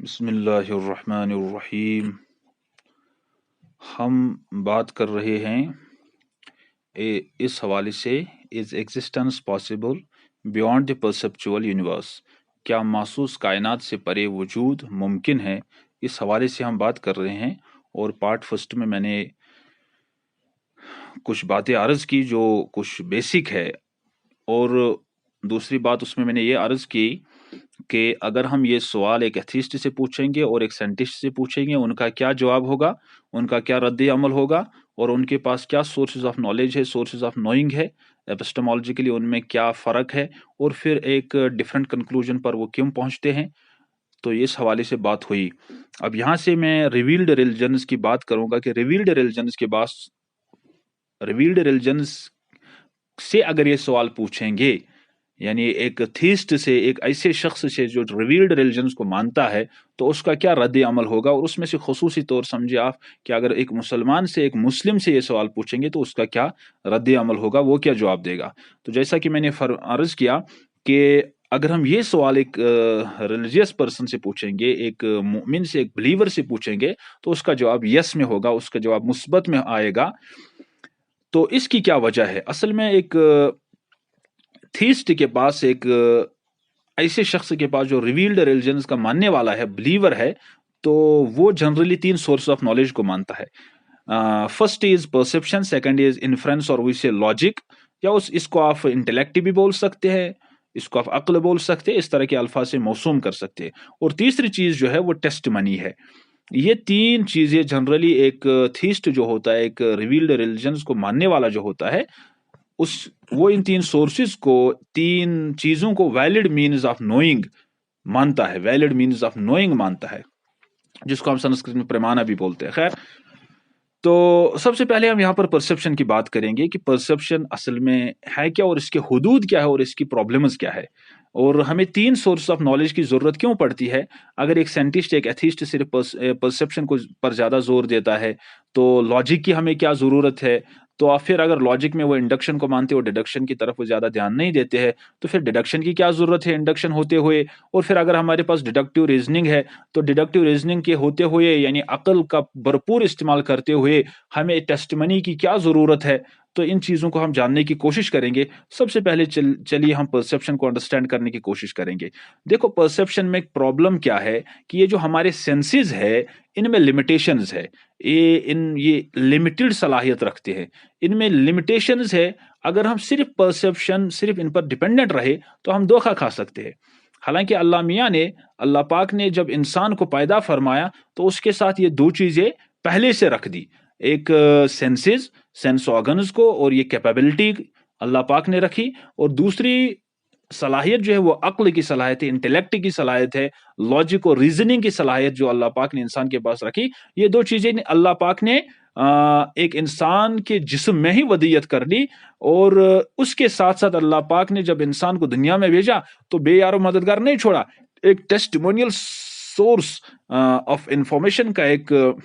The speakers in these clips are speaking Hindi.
बिस्मिल्लाहिर्रहमानिर्रहीम। हम बात कर रहे हैं इस हवाले से is existence possible beyond the perceptual universe, क्या महसूस कायनात से परे वजूद मुमकिन है। इस हवाले से हम बात कर रहे हैं और पार्ट फर्स्ट में मैंने कुछ बातें अर्ज़ की जो कुछ बेसिक है, और दूसरी बात उसमें मैंने ये अर्ज़ की कि अगर हम ये सवाल एक एथिस्ट से पूछेंगे और एक साइंटिस्ट से पूछेंगे, उनका क्या जवाब होगा, उनका क्या रद्द अमल होगा, और उनके पास क्या सोर्सेज ऑफ नॉलेज है, सोर्सेज ऑफ नोइंग है, एपिस्टेमोलॉजिकली उनमें क्या फ़र्क है, और फिर एक डिफरेंट कंक्लूजन पर वो क्यों पहुंचते हैं। तो इस हवाले से बात हुई। अब यहाँ से मैं रिवील्ड रिलीजन्स की बात करूंगा कि रिवील्ड रिलीजन्स से अगर ये सवाल पूछेंगे, यानी एक थीस्ट से, एक ऐसे शख्स से जो रिवील्ड रिलीजन्स को मानता है, तो उसका क्या रद्द अमल होगा। और उसमें से खुसूसी तौर समझे आप कि अगर एक मुसलमान से एक मुस्लिम से ये सवाल पूछेंगे तो उसका क्या रद्द अमल होगा, वो क्या जवाब देगा। तो जैसा कि मैंने अर्ज किया कि अगर हम ये सवाल एक रिलीजियस पर्सन से पूछेंगे, एक मोमिन से, एक बिलीवर से पूछेंगे, तो उसका जवाब यस में होगा, उसका जवाब मुस्बत में आएगा। तो इसकी क्या वजह है। असल में एक थीस्ट के पास, एक ऐसे शख्स के पास जो रिवील्ड रिलीजन्स का मानने वाला है, बिलीवर है, तो वो जनरली 3 सोर्स ऑफ नॉलेज को मानता है। First is perception, second is inference और वी से लॉजिक, या इसको आप इंटेलेक्ट भी बोल सकते हैं, इसको आप अक्ल बोल सकते हैं, इस तरह के अल्फाज से मौसूम कर सकते हैं। और तीसरी चीज जो है वो टेस्टमनी है। ये 3 चीजें जनरली एक थीस्ट जो होता है, एक रिवील्ड रिलीजन्स को मानने वाला जो होता है, वो इन 3 सोर्सेज को, 3 चीजों को वैलिड मीन्स ऑफ नोइंग मानता है, वैलिड मीन्स ऑफ नोइंग मानता है, जिसको हम संस्कृत में प्रमाणा भी बोलते हैं। खैर, तो सबसे पहले हम यहाँ पर परसेप्शन की बात करेंगे कि परसेप्शन असल में है क्या, और इसके हुदूद क्या है, और इसकी प्रॉब्लम्स क्या है, और हमें 3 सोर्स ऑफ नॉलेज की जरूरत क्यों पड़ती है। अगर एक साइंटिस्ट, एक एथिस्ट सिर्फ परसेप्शन को पर ज्यादा जोर देता है, तो लॉजिक की हमें क्या जरूरत है। तो आप फिर अगर लॉजिक में वो इंडक्शन को मानते हो, डिडक्शन की तरफ वो ज्यादा ध्यान नहीं देते हैं, तो फिर डिडक्शन की क्या जरूरत है इंडक्शन होते हुए। और फिर अगर हमारे पास डिडक्टिव रीजनिंग है, तो डिडक्टिव रीजनिंग के होते हुए, यानी अकल का भरपूर इस्तेमाल करते हुए, हमें टेस्टिमनी की क्या जरूरत है। तो इन चीजों को हम जानने की कोशिश करेंगे। सबसे पहले चलिए हम परसेप्शन को अंडरस्टैंड करने की कोशिश करेंगे। देखो, परसेप्शन में एक प्रॉब्लम क्या है कि ये जो हमारे सेंसेस है, इनमें लिमिटेशंस है। ये लिमिटेड सलाहियत रखते हैं, इनमें लिमिटेशंस है। अगर हम सिर्फ परसेप्शन, सिर्फ इन पर डिपेंडेंट रहे, तो हम धोखा खा सकते हैं। हालांकि अल्लाह पाक ने जब इंसान को पैदा फरमाया, तो उसके साथ ये 2 चीजें पहले से रख दी। एक सेंस ऑर्गन्स को, और ये कैपेबिलिटी अल्लाह पाक ने रखी, और दूसरी सलाहियत जो है वो अक्ल की सलाहियत है, इंटेलेक्ट की सलाहियत है, लॉजिक और रीजनिंग की सलाहियत जो अल्लाह पाक ने इंसान के पास रखी। ये 2 चीजें अल्लाह पाक ने एक इंसान के जिस्म में ही वदीयत कर ली। और उसके साथ साथ अल्लाह पाक ने जब इंसान को दुनिया में भेजा, तो बेयारो मददगार नहीं छोड़ा, एक टेस्टिमोनियल सोर्स ऑफ इंफॉर्मेशन का एक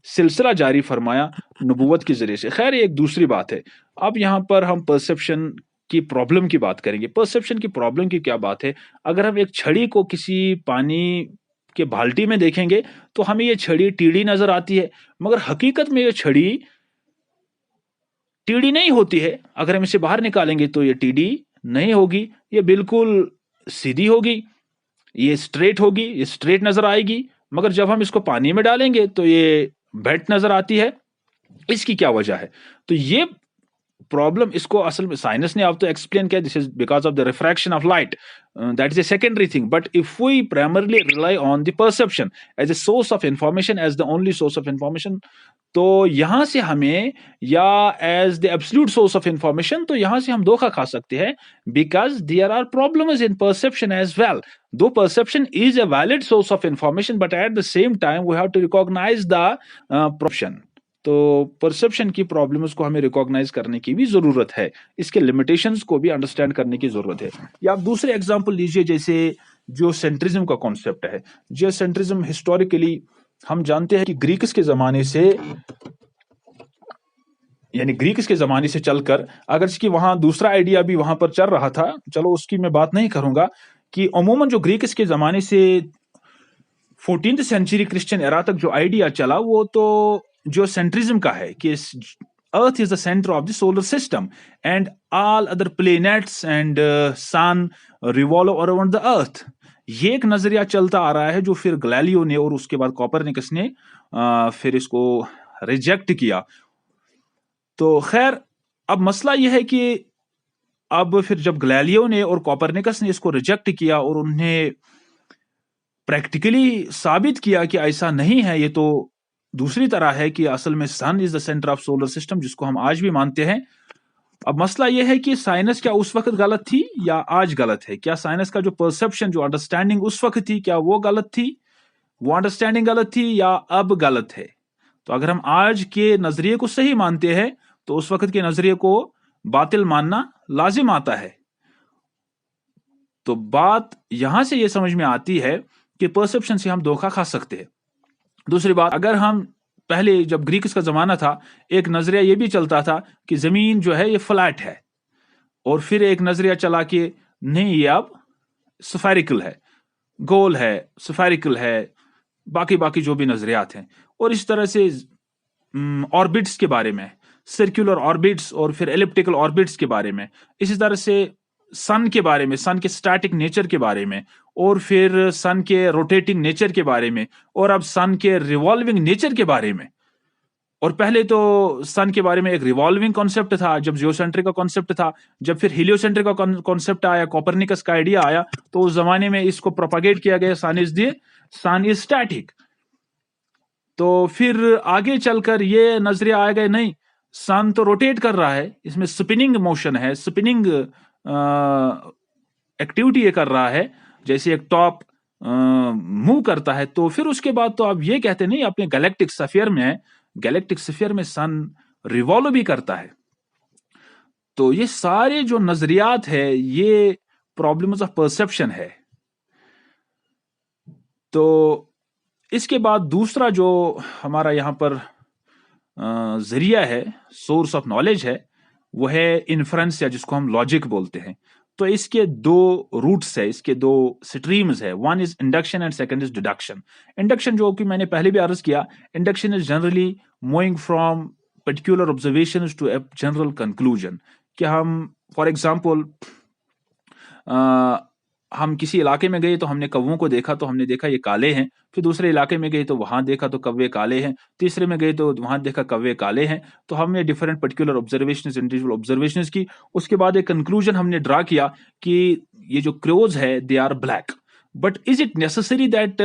सिलसिला जारी फरमाया नबूवत के जरिए से। खैर, ये एक दूसरी बात है। अब यहाँ पर हम परसेप्शन की प्रॉब्लम की बात करेंगे। परसेप्शन की प्रॉब्लम की क्या बात है। अगर हम एक छड़ी को किसी पानी के बाल्टी में देखेंगे, तो हमें ये छड़ी टीढ़ी नजर आती है, मगर हकीकत में ये छड़ी टीढ़ी नहीं होती है। अगर हम इसे बाहर निकालेंगे तो ये टीढ़ी नहीं होगी, ये बिल्कुल सीधी होगी, ये स्ट्रेट होगी, ये स्ट्रेट नजर आएगी। मगर जब हम इसको पानी में डालेंगे तो ये बेंट नजर आती है। इसकी क्या वजह है। तो ये प्रॉब्लम, इसको असल में साइंस ने अब तो एक्सप्लेन किया, this is because of the refraction of light, that is a secondary thing. But if we primarily rely on the perception as a source of information, as the only source of information, तो यहां से हमें, या as the absolute source of information, तो यहां से हम धोखा खा सकते हैं। Because there are problems in perception as well. Though perception is a valid source of information, but at the same time we have to recognise the perception. तो परसेप्शन की प्रॉब्लम्स को हमें रिकॉग्नाइज करने की भी जरूरत है, इसके लिमिटेशंस को भी अंडरस्टैंड करने की जरूरत है। या आप दूसरे एग्जांपल लीजिए, जैसे जियोसेंट्रिज्म का कॉन्सेप्ट है। जियोसेंट्रिज्म हिस्टोरिकली हम जानते हैं कि ग्रीक्स के ज़माने से, यानी ग्रीक्स के ज़माने से चलकर, अगर इसकी वहाँ दूसरा आइडिया भी वहाँ पर चल रहा था, चलो उसकी मैं बात नहीं करूँगा, कि अमूमन जो ग्रीक्स के ज़माने से 14th सेंचुरी क्रिश्चियन एरा तक जो आइडिया चला, वो तो जो सेंट्रिज्म का है कि earth is the centre of the solar system and all other planets and sun revolve around the earth. ये एक नजरिया चलता आ रहा है जो फिर गैलीलियो ने और उसके बाद कोपरनिकस ने फिर इसको रिजेक्ट किया। तो खैर, अब मसला यह है कि अब फिर जब गैलीलियो ने और कोपरनिकस ने इसको रिजेक्ट किया और उन्हें प्रैक्टिकली साबित किया कि ऐसा नहीं है, ये तो दूसरी तरह है कि असल में sun is the centre of solar system, जिसको हम आज भी मानते हैं। अब मसला यह है कि साइंस क्या उस वक्त गलत थी या आज गलत है? क्या साइंस का जो परसेप्शन, जो अंडरस्टैंडिंग उस वक्त थी, क्या वो गलत थी, वो अंडरस्टैंडिंग गलत थी या अब गलत है? तो अगर हम आज के नजरिए को सही मानते हैं तो उस वक्त के नजरिए को बातिल मानना लाजिम आता है। तो बात यहां से यह समझ में आती है कि परसेप्शन से हम धोखा खा सकते हैं। दूसरी बात, अगर हम पहले जब ग्रीक्स का जमाना था, एक नजरिया यह भी चलता था कि जमीन जो है ये फ्लैट है, और फिर एक नजरिया चला कि नहीं, ये अब स्फेरिकल है, गोल है, स्फेरिकल है, बाकी बाकी जो भी नजरियात हैं। और इस तरह से ऑर्बिट्स के बारे में, सर्कुलर ऑर्बिट्स और फिर एलिप्टिकल ऑर्बिट्स के बारे में, इसी तरह से सन के बारे में, सन के स्टैटिक नेचर के बारे में, और फिर सन के रोटेटिंग नेचर के बारे में, और अब सन के रिवॉल्विंग नेचर के बारे में। और पहले तो सन के बारे में एक रिवॉल्विंग कॉन्सेप्ट था, जब जियोसेंट्रिक का कॉन्सेप्ट था। जब फिर हीलियोसेंट्रिक का कॉन्सेप्ट आया, कोपरनिकस का आइडिया आया, तो उस जमाने में इसको प्रोपागेट किया गया, सन इज स्टैटिक। तो फिर आगे चलकर ये नजरिया आ गए, नहीं, सन तो रोटेट कर रहा है, इसमें स्पिनिंग मोशन है, स्पिनिंग एक्टिविटी ये कर रहा है, जैसे एक टॉप मूव करता है। तो फिर उसके बाद तो आप ये कहते नहीं, अपने गैलेक्टिक स्फीयर में है, गैलेक्टिक स्फीयर में सन रिवॉल्व भी करता है। तो ये सारे जो नजरियात है, ये प्रॉब्लम्स ऑफ परसेप्शन है। तो इसके बाद दूसरा जो हमारा यहाँ पर जरिया है, सोर्स ऑफ नॉलेज है, वो है इन्फ्रेंस, या जिसको हम लॉजिक बोलते हैं। तो इसके दो रूट्स है, इसके दो स्ट्रीम्स है। One is induction and second is deduction. Induction, जो कि मैंने पहले भी अर्ज किया, induction is generally moving from particular observations to a general conclusion. कि हम फॉर एग्जांपल हम किसी इलाके में गए तो हमने कौवों को देखा, तो हमने देखा ये काले हैं। फिर दूसरे इलाके में गए तो वहां देखा तो कौवे काले हैं। तीसरे में गए तो वहां देखा कौवे काले हैं। तो हमने different particular observations, individual observations की। उसके बाद एक कंक्लूजन हमने ड्रा किया कि ये जो क्रोज है they are black. But is it necessary that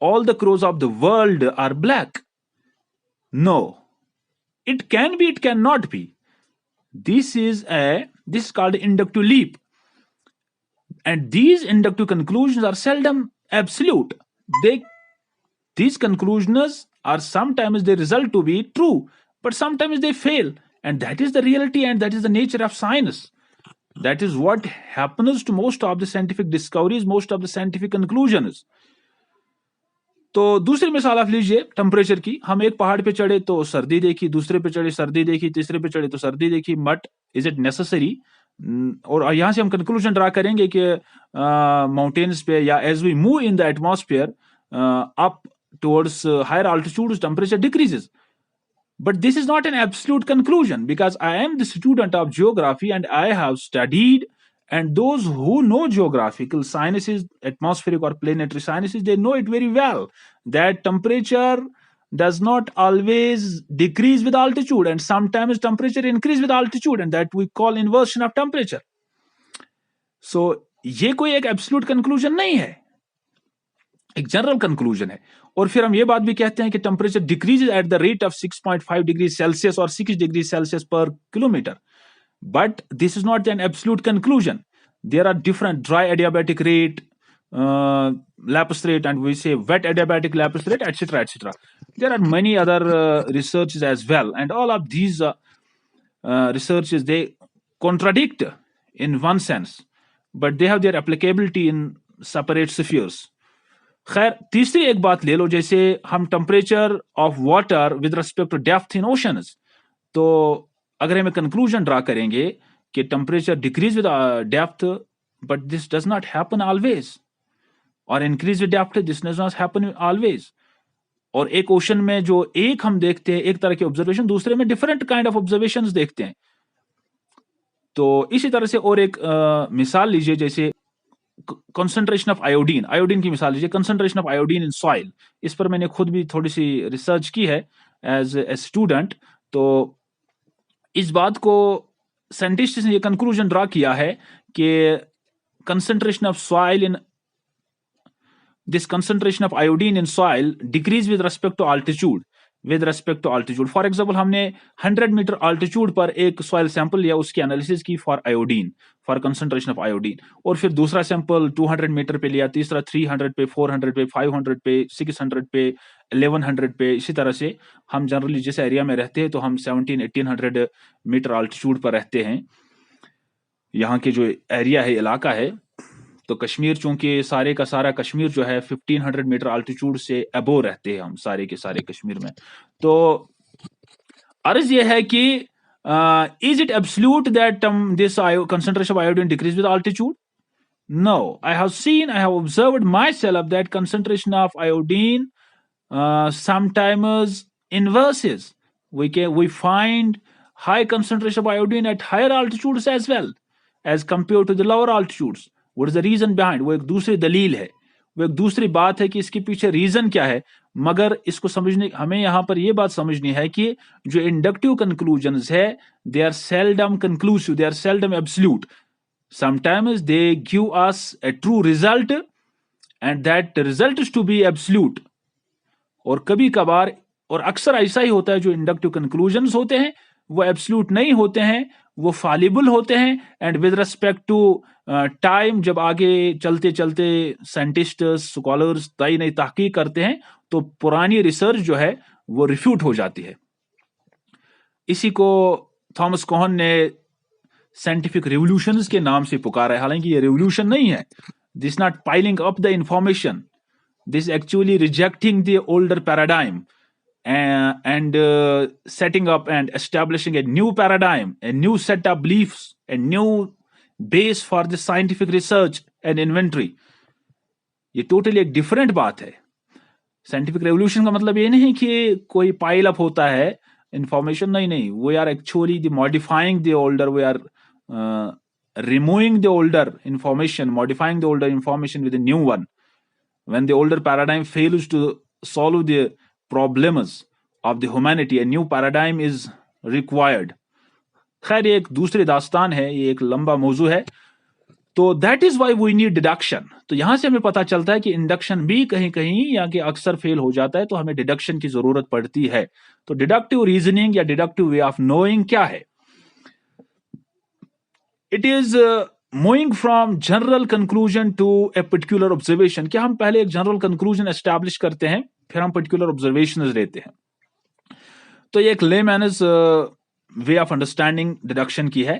all the crows of the world are black? No, it can be, it can not be. This is called inductive leap. And these inductive conclusions are seldom absolute. These conclusions are sometimes they result to be true, but sometimes they fail. And that is the reality, and that is the nature of science. That is what happens to most of the scientific discoveries, most of the scientific conclusions. तो दूसरी मिसाल आप लीजिए टेम्परेचर की। हम एक पहाड़ पे चढ़े तो सर्दी देखी, दूसरे पे चढ़े सर्दी देखी, तीसरे पे चढ़े तो सर्दी देखी। But is it necessary? और यहां से हम कंक्लूजन ड्रा करेंगे कि माउंटेन्स पे, या as we move in the atmosphere up towards higher altitudes, temperature decreases. But this is not an absolute conclusion, because I am the student of geography and I have studied, and those who know geographical sciences, atmospheric or planetary sciences, they know it very well that temperature does not always decrease with altitude, and sometimes temperature increase with altitude, and that we call inversion of temperature. So ये कोई एक absolute conclusion नहीं है, एक जनरल कंक्लूजन है। और फिर हम ये बात भी कहते हैं कि temperature decreases at the rate of 6.5 degree Celsius और 6 degree Celsius per kilometre. But this is not an absolute conclusion. There are different dry adiabatic rate, lapis rate, and we say wet adiabatic lapis rate, etc., etc. There are many other researches as well, and all of these researches, they contradict in one sense, but they have their applicability in separate spheres. खैर तीसरी एक बात ले लो, जैसे हम temperature of water with respect to depth in oceans, तो अगर हम कंक्लूजन ड्रा करेंगे कि temperature decrease with depth, but this does not happen always, और increase with depth this does not happen always. और एक ओशन में जो एक हम देखते हैं एक तरह के ऑब्जर्वेशन, दूसरे में डिफरेंट काइंड ऑफ ऑब्जर्वेशंस देखते हैं। तो इसी तरह से और एक मिसाल लीजिए, जैसे कंसंट्रेशन ऑफ आयोडीन, आयोडीन की मिसाल लीजिए, concentration of iodine in soil. इस पर मैंने खुद भी थोड़ी सी रिसर्च की है एज ए स्टूडेंट। तो इस बात को साइंटिस्ट ने ये कंक्लूजन ड्रा किया है कि concentration of soil in this concentration of iodine in soil decrease with respect to altitude, for example हमने 100 मीटर altitude पर एक soil sample लिया, उसकी एनालिसिस की for iodine, for concentration of iodine, और फिर दूसरा सैंपल 200 मीटर पे लिया, तीसरा 300 पे, 400 पे, 500 पे, 600 पे, 1100 पे। इसी तरह से हम जनरली जिस एरिया में रहते हैं तो हम 1700-1800 मीटर altitude पर रहते हैं। यहाँ के जो एरिया है, इलाका है, तो कश्मीर चूंकि सारे का सारा कश्मीर जो है 1500 मीटर अल्टीट्यूड से अबो रहते हैं हम सारे के सारे कश्मीर में। तो अर्ज ये है कि is it absolute that this concentration of iodine decrease with altitude? No, I have observed myself that concentration of iodine sometimes inverses. We find high concentration of iodine at higher altitudes as well as compared to the lower altitudes. What is the reason behind? वो एक दूसरी दलील है, वो एक दूसरी बात है कि इसके पीछे रीजन क्या है। मगर इसको समझने, हमें यहां पर यह बात समझनी है कि जो इंडक्टिव कंक्लूजन्स है, they are seldom conclusive, they are seldom absolute. Sometimes they give us a true result and that result is to be absolute, और कभी कभार और अक्सर ऐसा ही होता है, जो इंडक्टिव कंक्लूजन्स होते हैं वो एब्सोल्यूट नहीं होते हैं, वो फॉलिबल होते हैं। And with respect to time, जब आगे चलते चलते साइंटिस्ट स्कॉलर्स नई नई तहकीक करते हैं, तो पुरानी रिसर्च जो है वो रिफ्यूट हो जाती है। इसी को थॉमस कोहन ने साइंटिफिक रिवोल्यूशंस के नाम से पुकारा है। हालांकि ये रिवोल्यूशन नहीं है, this not piling up the information, this actually rejecting the older paradigm and setting up and establishing a new paradigm, a new set of beliefs, a new base for the scientific research and inventory. ये टोटली एक डिफरेंट बात है। साइंटिफिक रेवोल्यूशन का मतलब ये नहीं कि कोई पाइल अप होता है इंफॉर्मेशन, नहीं, we are actually the modifying the older, we are removing the older information, modifying the older information with a new one. When the older paradigm fails to solve the problems of the humanity, a new paradigm is required. खैर ये एक दूसरी दास्तान है, ये एक लंबा मौजू है। तो that is why we need deduction. तो यहां से हमें पता चलता है कि इंडक्शन भी कहीं कहीं या कि अक्सर फेल हो जाता है, तो हमें डिडक्शन की जरूरत पड़ती है। तो डिडक्टिव रीजनिंग या डिडक्टिव वे ऑफ नोइंग क्या है? It is moving from general conclusion to a particular observation. क्या हम पहले एक जनरल कंक्लूजन एस्टैब्लिश करते हैं, फिर हम पर्टिकुलर ऑब्जर्वेशन लेते हैं। तो ये एक लेमैनस वे ऑफ अंडरस्टैंडिंग डिडक्शन की है।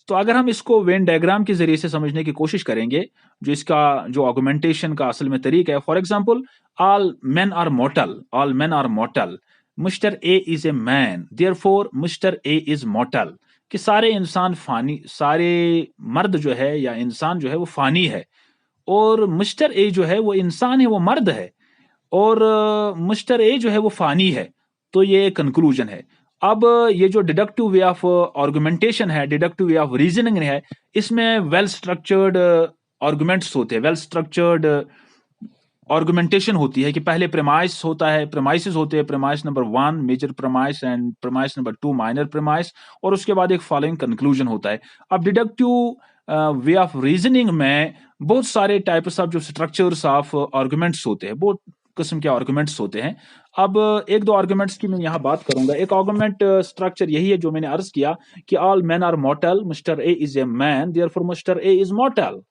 तो अगर हम इसको वेन डायग्राम के जरिए से समझने की कोशिश करेंगे, जो इसका जो आर्गुमेंटेशन का असल में तरीका है, for example, all men are mortal, all men are mortal, mister A is a man, therefore mister A is mortal. कि सारे इंसान फानी, सारे मर्द जो है या इंसान जो है वो फानी है, और मिस्टर ए जो है वो इंसान है, वो मर्द है, और मिस्टर ए जो है वो फानी है। तो ये कंक्लूजन है। अब ये जो डिडक्टिव वे ऑफ आर्गुमेंटेशन है, डिडक्टिव वे ऑफ रीजनिंग है, इसमें वेल स्ट्रक्चर्ड आर्गुमेंट्स होते हैं, वेल स्ट्रक्चर्ड आर्गुमेंटेशन होती है कि पहले प्रेमाइस होता है, प्रेमाइसेस होते हैं, premise number 1 major premise and premise number 2 minor premise, और उसके बाद एक फॉलोइंग कंक्लूजन होता है। अब डिडक्टिव वे ऑफ रीजनिंग में बहुत सारे टाइप्स ऑफ जो स्ट्रक्चर्स ऑफ आर्गुमेंट्स होते हैं, बहुत किस्म के आर्गुमेंट्स होते हैं। अब एक दो आर्गुमेंट्स की मैं यहाँ बात करूंगा। एक आर्गुमेंट स्ट्रक्चर यही है जो मैंने अर्ज किया कि all man are mortal, mister A is a man, therefore mister A is mortal.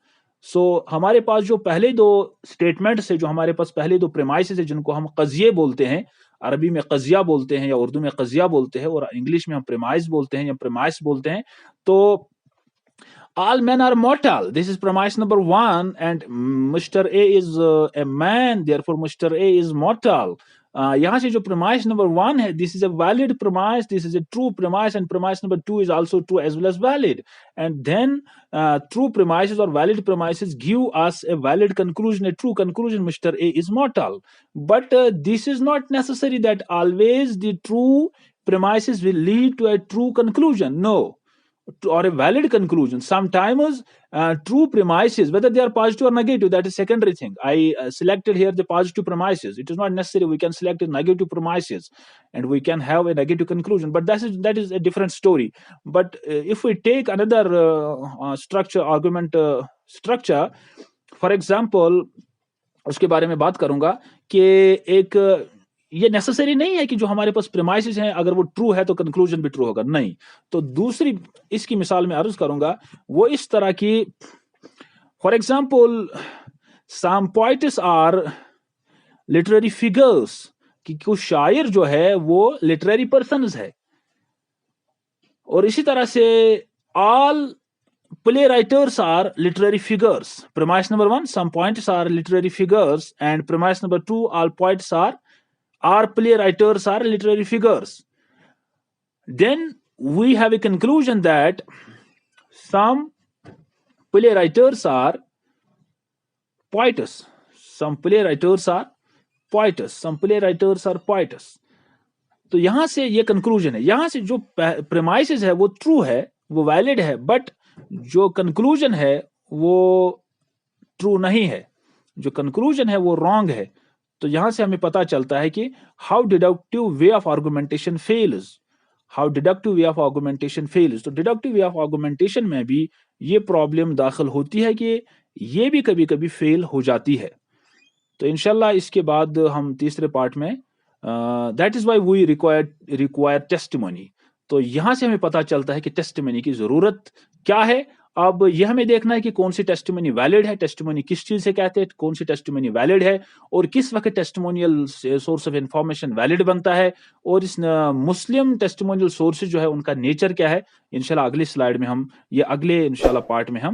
So हमारे पास जो पहले दो स्टेटमेंट्स है, जो हमारे पास पहले दो प्रेमाइसेस है, जिनको हम कजिये बोलते हैं, अरबी में कजिया बोलते हैं या उर्दू में कजिया बोलते हैं, और इंग्लिश में हम प्रेमाइस बोलते हैं या प्रेमाइस बोलते हैं। तो all men are mortal. This is premise number 1, and Mr. A is a man, therefore Mr. A is mortal. यहाँ से जो premise number 1 है, this is a valid premise, this is a true premise, and premise number 2 is also true as well as valid. And then true premises or valid premises give us a valid conclusion, a true conclusion, Mr. A is mortal. But this is not necessary that always the true premises will lead to a true conclusion. No, or a valid conclusion. Sometimes true premises, whether they are positive or negative, that is secondary thing. I selected here the positive premises. It is not necessary we can select a negative premises and we can have a negative conclusion, but that is a different story. But if we take another structure, argument structure, for example, उसके बारे में बात करूंगा कि एक ये नेसेसरी नहीं है कि जो हमारे पास प्रेमाइसेस हैं अगर वो ट्रू है तो कंक्लूजन भी ट्रू होगा, नहीं। तो दूसरी इसकी मिसाल में अर्ज करूंगा वो इस तरह की, for example some poets or literary figures, कि कुछ शायर जो है वो लिटरेरी पर्सन्स है, और इसी तरह से all play writers are literary figures. Premise number 1, some poets are literary figures, and premise number 2, all poets are play writers are literary figures. Then we have a conclusion that some play writers are poets, some play writers are poets, some play writers are poets. तो यहां से ये कंक्लूजन है, यहां से जो प्रेमाइसेस है वो ट्रू है, वो वैलिड है, बट जो कंक्लूजन है वो ट्रू नहीं है, जो कंक्लूजन है वो रॉन्ग है। तो यहां से हमें पता चलता है कि how deductive way of argumentation fails, how deductive way of argumentation fails. तो डिडक्टिव वे ऑफ आर्गुमेंटेशन में भी ये प्रॉब्लम दाखिल होती है कि ये भी कभी कभी फेल हो जाती है। तो इंशाल्लाह इसके बाद हम तीसरे पार्ट में that is why we require testimony. तो यहां से हमें पता चलता है कि टेस्टिमनी की जरूरत क्या है। अब यह हमें देखना है कि कौन सी टेस्टिमनी वैलिड है, टेस्टिमनी किस चीज से कहते हैं, कौन सी टेस्टिमनी वैलिड है, और किस वक्त testimonial source of information valid बनता है, और इस मुस्लिम टेस्टिमोनियल सोर्सेज जो है उनका नेचर क्या है। इंशाल्लाह अगली स्लाइड में हम, ये अगले इंशाल्लाह पार्ट में हम